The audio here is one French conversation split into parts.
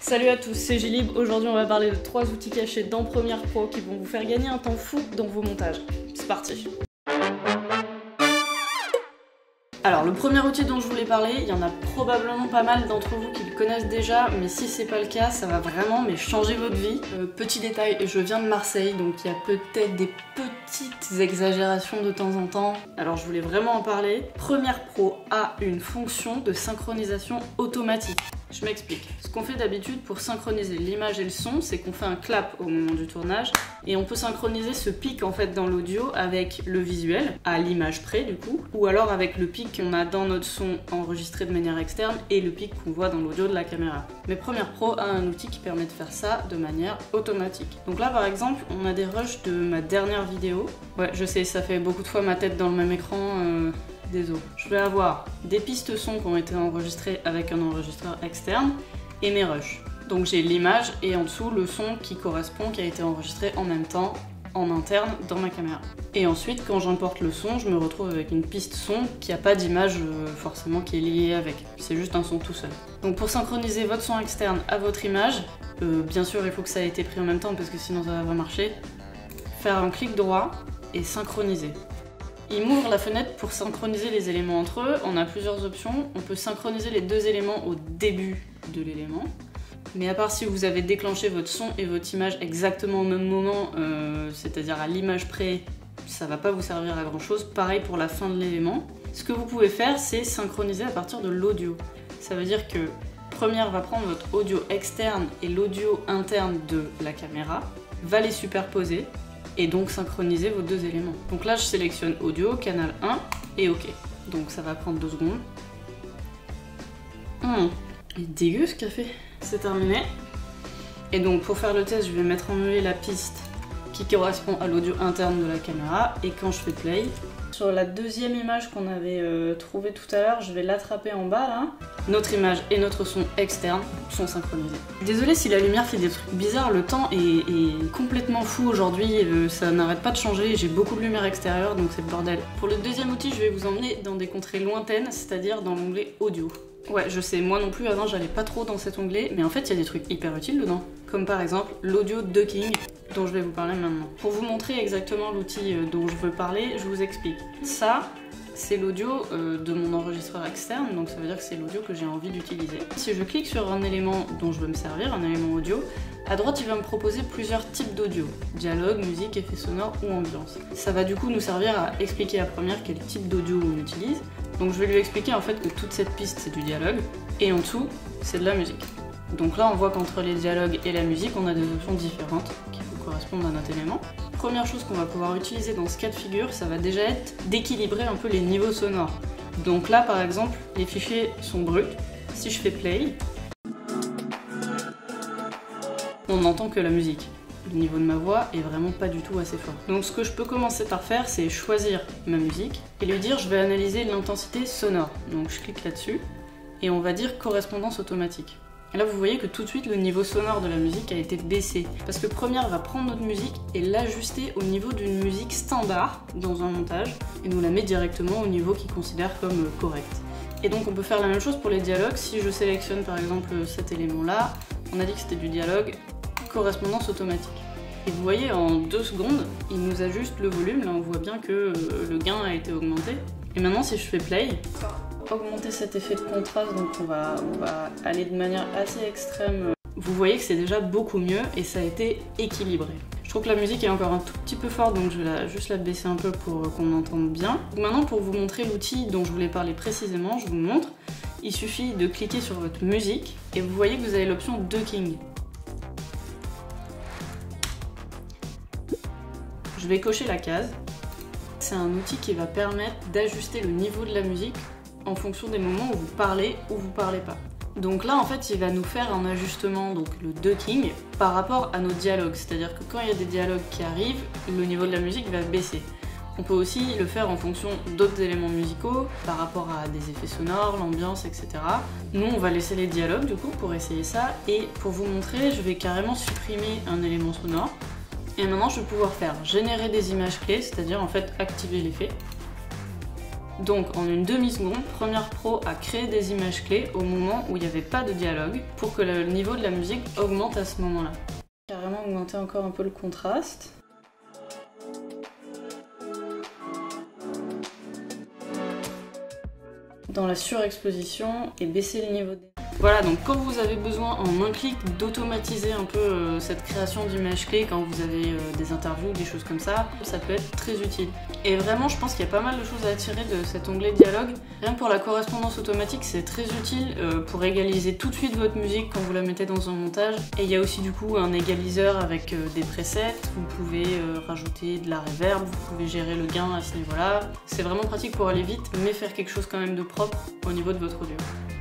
Salut à tous, c'est Gilib. Aujourd'hui on va parler de 3 outils cachés dans Premiere Pro qui vont vous faire gagner un temps fou dans vos montages. C'est parti. Alors le premier outil dont je voulais parler, il y en a probablement pas mal d'entre vous qui le connaissent déjà, mais si c'est pas le cas, ça va vraiment changer votre vie. Petit détail, je viens de Marseille, donc il y a peut-être des petites exagérations de temps en temps. Alors je voulais vraiment en parler. Premiere Pro a une fonction de synchronisation automatique. Je m'explique. Ce qu'on fait d'habitude pour synchroniser l'image et le son, c'est qu'on fait un clap au moment du tournage et on peut synchroniser ce pic en fait dans l'audio avec le visuel, à l'image près du coup, ou alors avec le pic qu'on a dans notre son enregistré de manière externe et le pic qu'on voit dans l'audio de la caméra. Mais Premiere Pro a un outil qui permet de faire ça de manière automatique. Donc là par exemple, on a des rushs de ma dernière vidéo. Ouais, je sais, ça fait beaucoup de fois ma tête dans le même écran. Désolé. Je vais avoir des pistes son qui ont été enregistrées avec un enregistreur externe et mes rushs. Donc j'ai l'image et en dessous le son qui correspond, qui a été enregistré en même temps en interne dans ma caméra. Et ensuite quand j'importe le son, je me retrouve avec une piste son qui n'a pas d'image forcément qui est liée avec. C'est juste un son tout seul. Donc pour synchroniser votre son externe à votre image, bien sûr il faut que ça ait été pris en même temps parce que sinon ça va pas marcher. Faire un clic droit et synchroniser. Il m'ouvre la fenêtre pour synchroniser les éléments entre eux. On a plusieurs options. On peut synchroniser les deux éléments au début de l'élément. Mais à part si vous avez déclenché votre son et votre image exactement au même moment, c'est-à-dire à l'image près, ça va pas vous servir à grand chose. Pareil pour la fin de l'élément. Ce que vous pouvez faire, c'est synchroniser à partir de l'audio. Ça veut dire que Premiere va prendre votre audio externe et l'audio interne de la caméra, va les superposer, et donc synchroniser vos deux éléments. Donc là je sélectionne audio, canal 1 et OK. Donc ça va prendre 2 secondes. Il est dégueu ce café. C'est terminé. Et donc pour faire le test, je vais mettre en muet la piste qui correspond à l'audio interne de la caméra et quand je fais play, sur la deuxième image qu'on avait trouvée tout à l'heure, je vais l'attraper en bas là. Notre image et notre son externe sont synchronisés. Désolée si la lumière fait des trucs bizarres, le temps est complètement fou aujourd'hui, ça n'arrête pas de changer, j'ai beaucoup de lumière extérieure donc c'est le bordel. Pour le deuxième outil, je vais vous emmener dans des contrées lointaines, c'est-à-dire dans l'onglet audio. Ouais, je sais, moi non plus avant j'allais pas trop dans cet onglet, mais en fait il y a des trucs hyper utiles dedans. Comme par exemple l'audio ducking dont je vais vous parler maintenant. Pour vous montrer exactement l'outil dont je veux parler, je vous explique. Ça, c'est l'audio de mon enregistreur externe, donc ça veut dire que c'est l'audio que j'ai envie d'utiliser. Si je clique sur un élément dont je veux me servir, un élément audio, à droite il va me proposer plusieurs types d'audio. Dialogue, musique, effets sonores ou ambiance. Ça va du coup nous servir à expliquer à Premiere quel type d'audio on utilise. Donc je vais lui expliquer en fait que toute cette piste c'est du dialogue, et en dessous c'est de la musique. Donc là on voit qu'entre les dialogues et la musique on a des options différentes qui vont correspondre à notre élément. Première chose qu'on va pouvoir utiliser dans ce cas de figure, ça va déjà être d'équilibrer un peu les niveaux sonores. Donc là par exemple, les fichiers sont bruts. Si je fais play, on n'entend que la musique. Le niveau de ma voix est vraiment pas du tout assez fort. Donc ce que je peux commencer par faire, c'est choisir ma musique et lui dire je vais analyser l'intensité sonore. Donc je clique là-dessus et on va dire correspondance automatique. Et là vous voyez que tout de suite le niveau sonore de la musique a été baissé parce que Premiere va prendre notre musique et l'ajuster au niveau d'une musique standard dans un montage et nous la met directement au niveau qu'il considère comme correct. Et donc on peut faire la même chose pour les dialogues. Si je sélectionne par exemple cet élément là, on a dit que c'était du dialogue, correspondance automatique. Et vous voyez en 2 secondes, il nous ajuste le volume, là on voit bien que le gain a été augmenté. Et maintenant si je fais play, augmenter cet effet de contraste, donc on va aller de manière assez extrême. Vous voyez que c'est déjà beaucoup mieux et ça a été équilibré. Je trouve que la musique est encore un tout petit peu forte, donc je vais juste la baisser un peu pour qu'on entende bien. Donc maintenant pour vous montrer l'outil dont je voulais parler précisément, je vous montre. Il suffit de cliquer sur votre musique et vous voyez que vous avez l'option ducking. Je vais cocher la case. C'est un outil qui va permettre d'ajuster le niveau de la musique en fonction des moments où vous parlez ou vous parlez pas. Donc là en fait il va nous faire un ajustement, donc le ducking, par rapport à nos dialogues. C'est-à-dire que quand il y a des dialogues qui arrivent, le niveau de la musique va baisser. On peut aussi le faire en fonction d'autres éléments musicaux, par rapport à des effets sonores, l'ambiance, etc. Nous on va laisser les dialogues du coup pour essayer ça, et pour vous montrer, je vais carrément supprimer un élément sonore. Et maintenant je vais pouvoir faire générer des images clés, c'est-à-dire en fait activer l'effet. Donc en une demi-seconde, Premiere Pro a créé des images clés au moment où il n'y avait pas de dialogue pour que le niveau de la musique augmente à ce moment-là. Carrément augmenter encore un peu le contraste. Dans la surexposition et baisser le niveau des... Voilà, donc quand vous avez besoin en un clic d'automatiser un peu cette création d'images clés quand vous avez des interviews, des choses comme ça peut être très utile. Et vraiment, je pense qu'il y a pas mal de choses à tirer de cet onglet dialogue. Rien que pour la correspondance automatique, c'est très utile pour égaliser tout de suite votre musique quand vous la mettez dans un montage. Et il y a aussi du coup un égaliseur avec des presets, vous pouvez rajouter de la reverb, vous pouvez gérer le gain à ce niveau-là. C'est vraiment pratique pour aller vite, mais faire quelque chose quand même de propre au niveau de votre audio.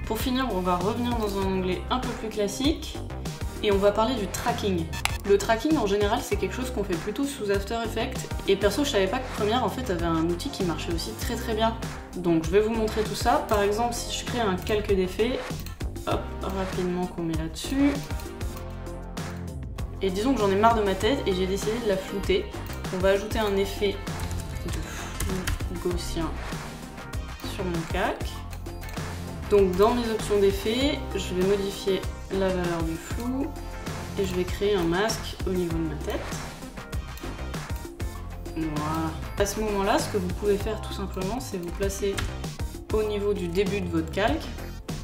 Pour finir, on va revenir dans un onglet un peu plus classique et on va parler du tracking. Le tracking en général c'est quelque chose qu'on fait plutôt sous After Effects et perso je savais pas que Premiere en fait avait un outil qui marchait aussi très bien. Donc je vais vous montrer tout ça. Par exemple si je crée un calque d'effet, hop, rapidement qu'on met là-dessus. Et disons que j'en ai marre de ma tête et j'ai décidé de la flouter. On va ajouter un effet de flou gaussien sur mon calque. Donc dans mes options d'effet, je vais modifier la valeur du flou et je vais créer un masque au niveau de ma tête. Voilà. À ce moment-là, ce que vous pouvez faire tout simplement, c'est vous placer au niveau du début de votre calque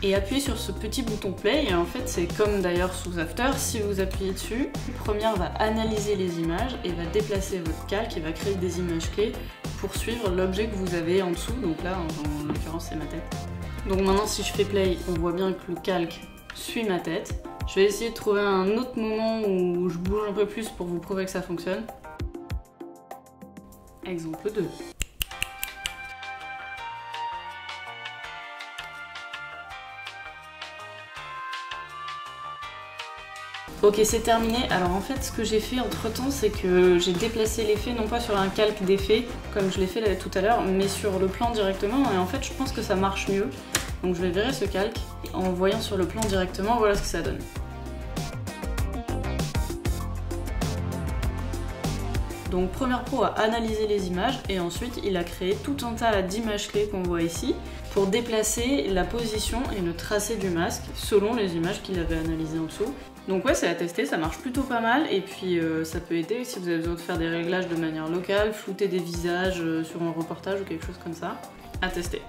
et appuyer sur ce petit bouton play. Et en fait, c'est comme d'ailleurs sous After, si vous appuyez dessus, Premiere va analyser les images et va déplacer votre calque et va créer des images clés pour suivre l'objet que vous avez en dessous. Donc là, en l'occurrence, c'est ma tête. Donc maintenant si je fais play, on voit bien que le calque suit ma tête. Je vais essayer de trouver un autre moment où je bouge un peu plus pour vous prouver que ça fonctionne. Exemple 2. Ok, c'est terminé. Alors en fait, ce que j'ai fait entre temps, c'est que j'ai déplacé l'effet non pas sur un calque d'effet, comme je l'ai fait tout à l'heure, mais sur le plan directement. Et en fait, je pense que ça marche mieux. Donc je vais virer ce calque. En voyant sur le plan directement, voilà ce que ça donne. Donc Premiere Pro a analysé les images et ensuite il a créé tout un tas d'images clés qu'on voit ici pour déplacer la position et le tracé du masque selon les images qu'il avait analysées en dessous. Donc ouais, c'est à tester, ça marche plutôt pas mal et puis ça peut aider si vous avez besoin de faire des réglages de manière locale, flouter des visages sur un reportage ou quelque chose comme ça. À tester.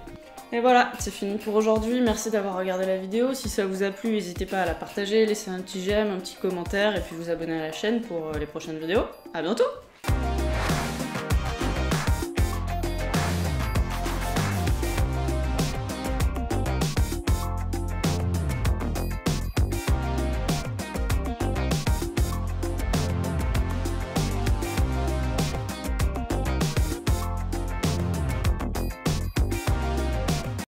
Et voilà, c'est fini pour aujourd'hui. Merci d'avoir regardé la vidéo. Si ça vous a plu, n'hésitez pas à la partager, laisser un petit j'aime, un petit commentaire et puis vous abonner à la chaîne pour les prochaines vidéos. À bientôt!